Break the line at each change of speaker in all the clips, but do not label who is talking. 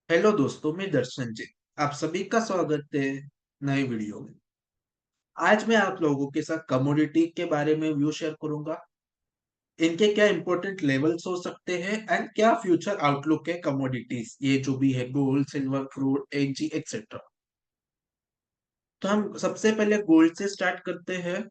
Hello दोस्तों, मैं दर्शन जी। आप सभी का स्वागत है नए वीडियो में। आज मैं आप लोगों के साथ कमोडिटी के बारे में व्यू शेयर करूंगा। इनके क्या इंपॉर्टेंट लेवल्स हो सकते हैं एंड क्या फ्यूचर आउटलुक है कमोडिटीज, ये जो भी है gold, silver, crude, NG etcetera. तो हम सबसे पहले गोल्ड से स्टार्ट करते हैं।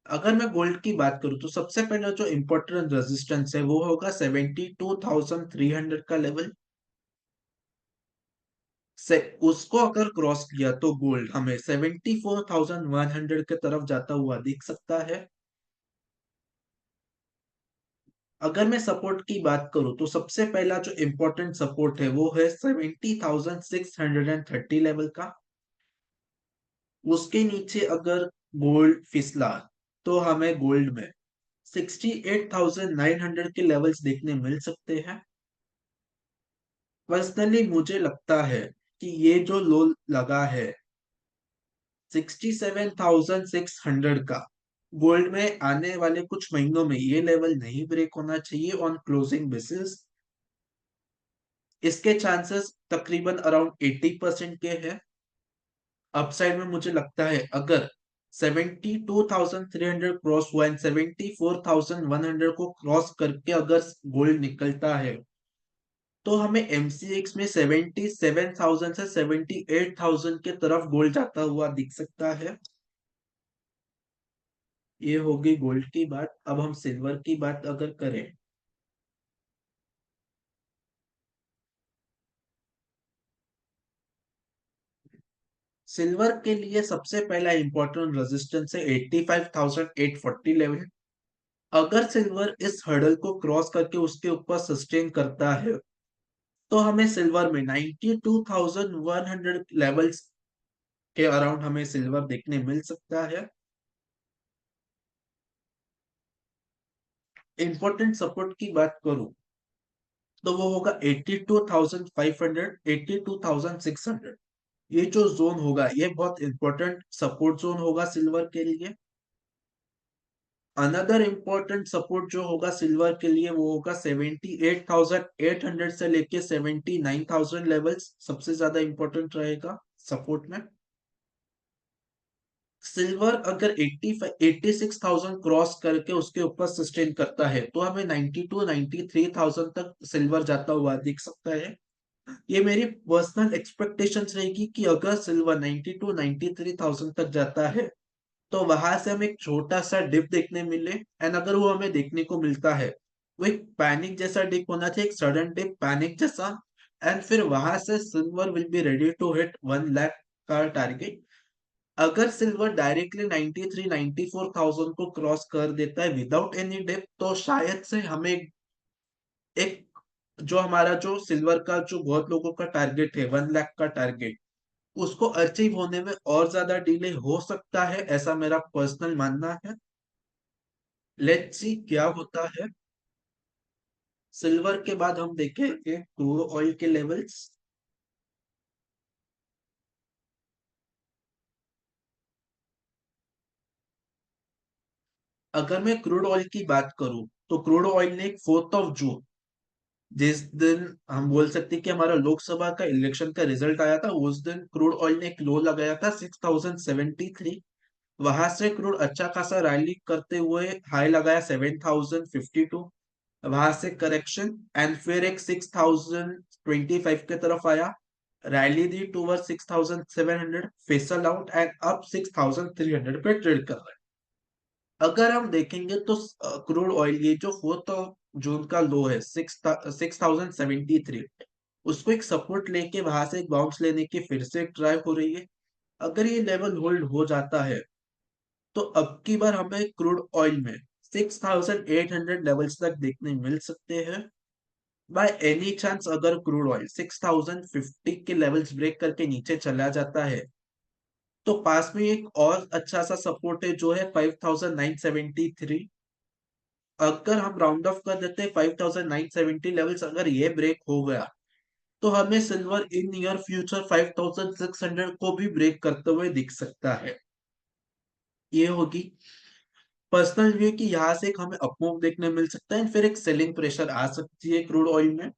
अगर मैं गोल्ड की बात करूं तो सबसे पहले जो इम्पोर्टेंट रेजिस्टेंस है वो होगा 72,300 का लेवल से। उसको अगर क्रॉस किया तो गोल्ड हमें 74,100 के तरफ जाता हुआ दिख सकता है। अगर मैं सपोर्ट की बात करूं तो सबसे पहला जो इम्पोर्टेंट सपोर्ट है वो है 70,630 लेवल का। उसके नीचे अगर गोल्ड फिसला तो हमें गोल्ड में 68,900 के लेवल्स देखने मिल सकते हैं। पर्सनली मुझे लगता है कि ये जो लो लगा है 67,600 का, गोल्ड में आने वाले कुछ महीनों में ये लेवल नहीं ब्रेक होना चाहिए ऑन क्लोजिंग बेसिस। इसके चांसेस तकरीबन अराउंड 80% के हैं। अपसाइड में मुझे लगता है अगर 72,300 क्रॉस हुआ एंड 74,100 को क्रॉस करके अगर गोल्ड निकलता है तो हमें एमसीएक्स में 77,000 से 78,000 के तरफ गोल्ड जाता हुआ दिख सकता है। ये होगी गोल्ड की बात। अब हम सिल्वर की बात अगर करें, सिल्वर के लिए सबसे पहला इंपॉर्टेंट रेजिस्टेंस है 85,840 लेवल। अगर सिल्वर इस हर्डल को क्रॉस करके उसके ऊपर सस्टेन करता है तो हमें सिल्वर में 92,100 लेवल्स के अराउंड हमें सिल्वर देखने मिल सकता है। इंपॉर्टेंट सपोर्ट की बात करूं तो वो होगा 82,500, 82,600। ये जो जोन होगा ये बहुत इंपॉर्टेंट सपोर्ट जोन होगा सिल्वर के लिए। अनदर इम्पोर्टेंट सपोर्ट जो होगा सिल्वर के लिए वो होगा 78,800 से लेके 79,000 लेवल्स सबसे ज्यादा इंपॉर्टेंट रहेगा सपोर्ट में। सिल्वर अगर 86,000 क्रॉस करके उसके ऊपर सस्टेन करता है तो हमें 92,93,000 तक सिल्वर जाता हुआ दिख सकता है। ये मेरी पर्सनल एक्सपेक्टेशंस रहेगी कि अगर सिल्वर 92,93,000 तक जाता है तो वहां से हमें एक छोटा सा डिप देखने मिले। एंड अगर वो हमें देखने को मिलता है वो एक पैनिक जैसा डिप होना चाहिए, एक सडन डिप पैनिक जैसा। एंड फिर वहां से silver will be ready to hit 1 lakh का टारगेट। अगर सिल्वर डायरेक्टली 93,94,000 को क्रॉस कर देता है विदाउट एनी डिप तो शायद से हमें एक जो हमारा जो सिल्वर का जो बहुत लोगों का टारगेट है 1 लाख का टारगेट, उसको अचीव होने में और ज्यादा डिले हो सकता है, ऐसा मेरा पर्सनल मानना है। लेट्स सी क्या होता है। सिल्वर के बाद हम देखेंगे क्रूड ऑयल के लेवल्स। अगर मैं क्रूड ऑयल की बात करूं तो क्रूड ऑयल ने 4 जून, जिस दिन हम बोल सकते हैं कि हमारा लोकसभा का इलेक्शन का रिजल्ट आया था, उस दिन क्रूड ऑयल ने एक लो लगाया था 6,073। वहां से क्रूड अच्छा खासा रैली करते हुए हाई लगाया 7,052। वहां से करेक्शन एंड फिर एक 6,025 के तरफ आया, रैली दी टूवर्ड 6,700, फिसल आउट एंड अब 6,300 पे ट्रेड कर रहा है। अगर हम देखेंगे तो क्रूड ऑयल ये जो 4 जून का लो है 6,073, उसको एक सपोर्ट लेके वहां से एक बाउंस लेने की फिर से एक ट्राई हो रही है। अगर ये लेवल होल्ड हो जाता है तो अब की बार हमें क्रूड ऑयल में 6,800 लेवल्स तक देखने मिल सकते हैं। बाय एनी चांस अगर क्रूड ऑयल 6,050 के लेवल्स ब्रेक करके नीचे चला जाता है तो पास में एक और अच्छा सा सपोर्ट है जो है 5,973। अगर हम राउंड ऑफ कर देते हैं 5,970 लेवल्स, अगर ये ब्रेक हो गया तो हमें सिल्वर इन नियर फ्यूचर 5,600 को भी ब्रेक करते हुए दिख सकता है। ये होगी पर्सनल व्यू कि यहाँ से एक हमें अपमूव देखने मिल सकता है फिर एक सेलिंग प्रेशर आ सकती है क्रूड ऑयल में।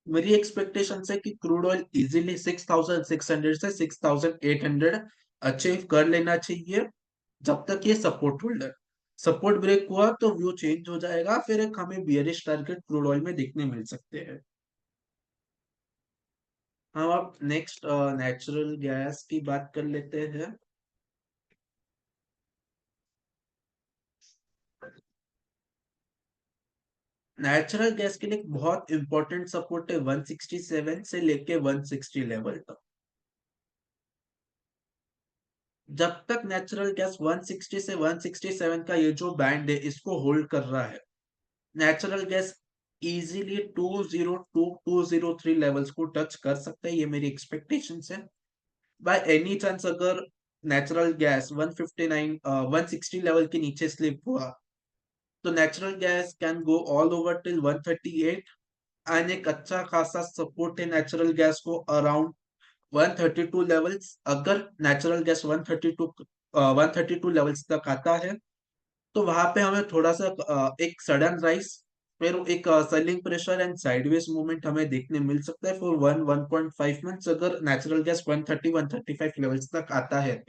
मेरी एक्सपेक्टेशन है कि क्रूड ऑयल इजीली 6,600 से 6,800 अचीव कर लेना चाहिए, जब तक ये सपोर्ट होल्डर। सपोर्ट ब्रेक हुआ तो व्यू चेंज हो जाएगा, फिर एक हमें बियरिश टारगेट क्रूड ऑयल में देखने मिल सकते हैं। हम अब नेक्स्ट नेचुरल गैस की बात कर लेते हैं। नेचुरल गैस के लिए एक बहुत इंपॉर्टेंट सपोर्ट है 167 से लेके 160 लेवल तक। जब तक नेचुरल गैस 160 से 167 का ये जो बैंड है इसको होल्ड कर रहा है, नेचुरल गैस इजीली 202 203 लेवल्स को टच कर सकता है, ये मेरी एक्सपेक्टेशन है। बाय एनी चांस अगर नेचुरल गैस 159 160 लेवल के नीचे स्लिप हुआ, तो natural gas can go all over till 138, and एक अच्छा खासा सपोर्ट है नेचुरल गैस को अराउंड 132 लेवल्स। अगर नेचुरल गैस 132 लेवल्स तक आता है, तो वहां पे हमें थोड़ा सा एक सडन राइज, फिर एक selling pressure and sideways movement हमें देखने मिल सकता है फॉर 1.5 मंथ्स, अगर नेचुरल गैस 130 135 लेवल्स तक आता है।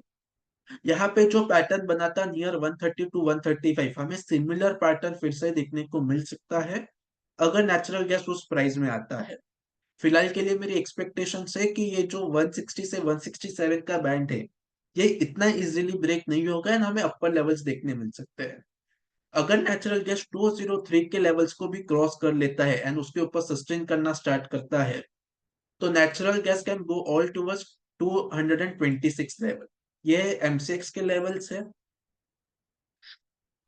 यहाँ पे जो पैटर्न बना था नियर 130 टू 135, हमें सिमिलर पैटर्न फिर से देखने को मिल सकता है अगर नेचुरल गैस उस प्राइस में आता है। फिलहाल के लिए मेरी एक्सपेक्टेशन है कि ये जो 160 से 167 का बैंड है, ये इतना इजीली ब्रेक नहीं होगा एंड हमें अपर लेवल्स देखने मिल सकते हैं। अगर नेचुरल गैस 203 के लेवल्स को भी क्रॉस कर लेता है एंड उसके ऊपर सस्टेन करना स्टार्ट करता है, तो natural gas can go all towards 226 level. ये एमसीएक्स के लेवल्स है।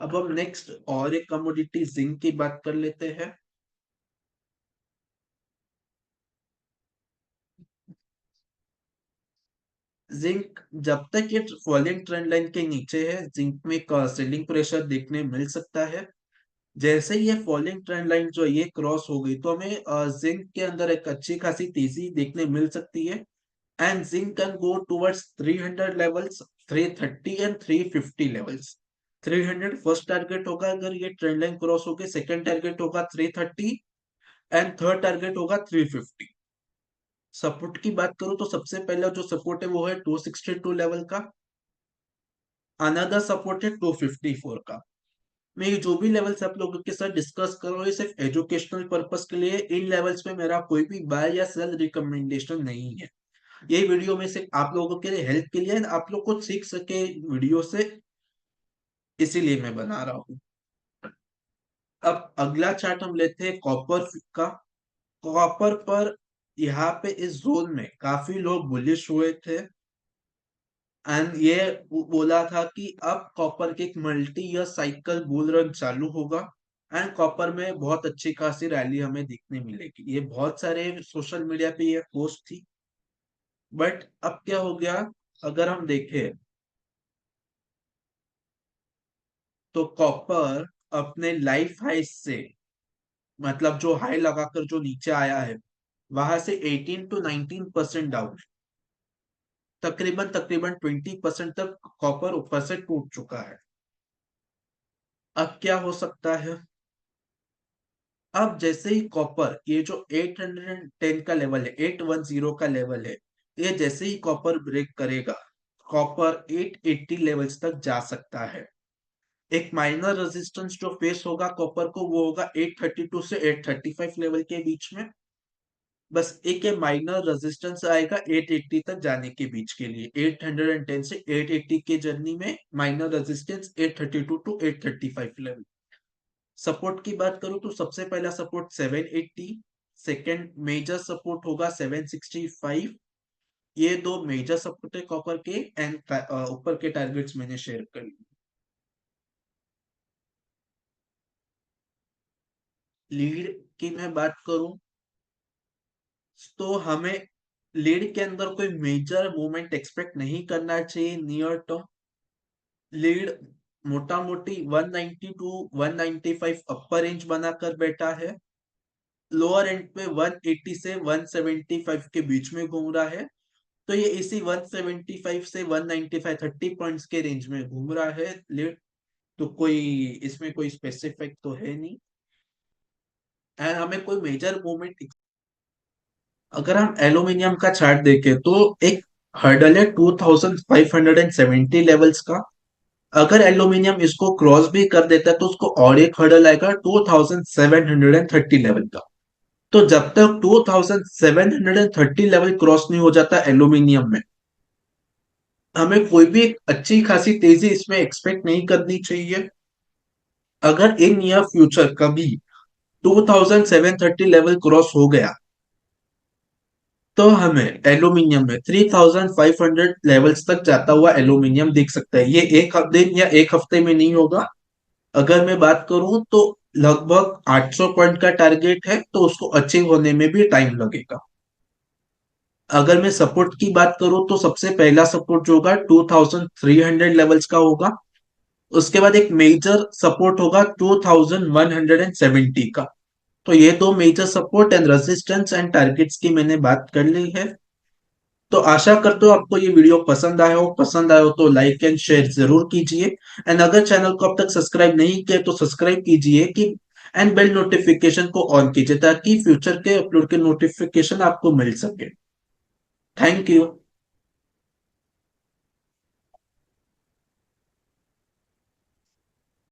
अब हम नेक्स्ट और एक कमोडिटी जिंक की बात कर लेते हैं। जिंक जब तक ये फॉलिंग ट्रेंड लाइन के नीचे है, जिंक में एक सेलिंग प्रेशर देखने मिल सकता है। जैसे ही ये फॉलिंग ट्रेंड लाइन जो है ये क्रॉस हो गई, तो हमें जिंक के अंदर एक अच्छी खासी तेजी देखने मिल सकती है, and zinc can go towards 300 levels, 330 and 350 levels. 300 first target होगा अगर ये ट्रेंड लाइन क्रॉस हो गई, सेकंड टारगेट होगा 330 एंड थर्ड टारगेट होगा 350। सपोर्ट की बात करूं तो सबसे पहला जो सपोर्ट है वो है 262 लेवल का। अनदर सपोर्ट है 254 का। मैं ये जो भी लेवल्स आप लोगों के साथ डिस्कस कर रहा हूँ, ये सिर्फ एजुकेशनल पर्पस के लिए। इन लेवल्स पे मेरा कोई भी बाय या सेल रिकमेंडेशन नहीं है। ये वीडियो में सिर्फ आप लोगों के लिए हेल्प के लिए and आप लोग कुछ सीख सके वीडियो से, इसीलिए मैं बना रहा हूँ। अब अगला चार्ट हम लेते हैं कॉपर का। कॉपर पर यहाँ पे इस जोन में काफी लोग बुलिश हुए थे, एंड ये बोला था कि अब कॉपर की एक multi year cycle bull run चालू होगा, एंड कॉपर में बहुत अच्छी खासी रैली हमें देखने मिलेगी। ये बहुत सारे सोशल मीडिया पे ये पोस्ट थी, बट अब क्या हो गया, अगर हम देखें तो कॉपर अपने लाइफ हाई से, मतलब जो हाई लगाकर जो नीचे आया है, वहां से 18 टू 19% डाउन, तकरीबन तकरीबन 20% तक कॉपर ऊपर से टूट चुका है। अब क्या हो सकता है, अब जैसे ही कॉपर ये जो 810 का लेवल है, 810 का लेवल है, ये जैसे ही कॉपर ब्रेक करेगा, कॉपर 880 लेवल्स तक जा सकता है। एक माइनर रेजिस्टेंस जो फेस होगा कॉपर को, वो होगा 832 से 835 लेवल के बीच में। बस एक ये माइनर रेजिस्टेंस आएगा 880 तक जाने के बीच के लिए। 810 से 880 के जर्नी में minor resistance 832 to 835 level. Support की बात करूं तो सबसे पहला सपोर्ट 780, सेकंड मेजर सपोर्ट होगा 765। ये दो मेजर सपोर्ट है कॉपर के, एंड ऊपर के टारगेट्स मैंने शेयर कर लिए। लीड की मैं बात करूं तो हमें लीड के अंदर कोई मेजर मूवमेंट एक्सपेक्ट नहीं करना चाहिए नियर टर्म। लीड मोटा मोटी 190 टू 195 अपर रेंज बनाकर बैठा है, लोअर एंड पे 180 से 175 के बीच में घूम रहा है। तो ये इसी 175 से 195 30 पॉइंट्स के रेंज में घूम रहा है लीड। तो कोई इसमें कोई स्पेसिफिक तो है नहीं, एंड हमें कोई मेजर मूवमेंट अगर हम एल्यूमिनियम का चार्ट देखें तो एक हर्डल है 2570 लेवल्स का। अगर एल्यूमिनियम इसको क्रॉस भी कर देता है तो उसको और एक हर्डल आएगा 2730 लेवल का। तो जब तक 2730 लेवल क्रॉस नहीं हो जाता एल्यूमिनियम में, हमें कोई भी एक अच्छी खासी तेजी इसमें एक्सपेक्ट नहीं करनी चाहिए। अगर इन नियर फ्यूचर कभी 2730 लेवल क्रॉस हो गया तो हमें एल्यूमिनियम में 3500 लेवल्स तक जाता हुआ एल्यूमिनियम दिख सकता है। ये एक दिन या एक हफ्ते में नहीं होगा। अगर मैं बात करूं तो लगभग 800 पॉइंट का टारगेट है, तो उसको अचीव होने में भी टाइम लगेगा। अगर मैं सपोर्ट की बात करूं तो सबसे पहला सपोर्ट जो होगा 2300 लेवल्स का होगा। उसके बाद एक मेजर सपोर्ट होगा 2170 का। तो ये दो major support and resistance and targets की मैंने बात कर ली है। तो आशा करते हो आपको ये वीडियो पसंद आया हो तो लाइक एंड शेयर जरूर कीजिए। एंड अगर चैनल को अब तक सब्सक्राइब नहीं किया तो सब्सक्राइब कीजिए कि एंड बेल नोटिफिकेशन को ऑन कीजिए ताकि फ्यूचर के अपलोड के नोटिफिकेशन आपको मिल सके। Thank you.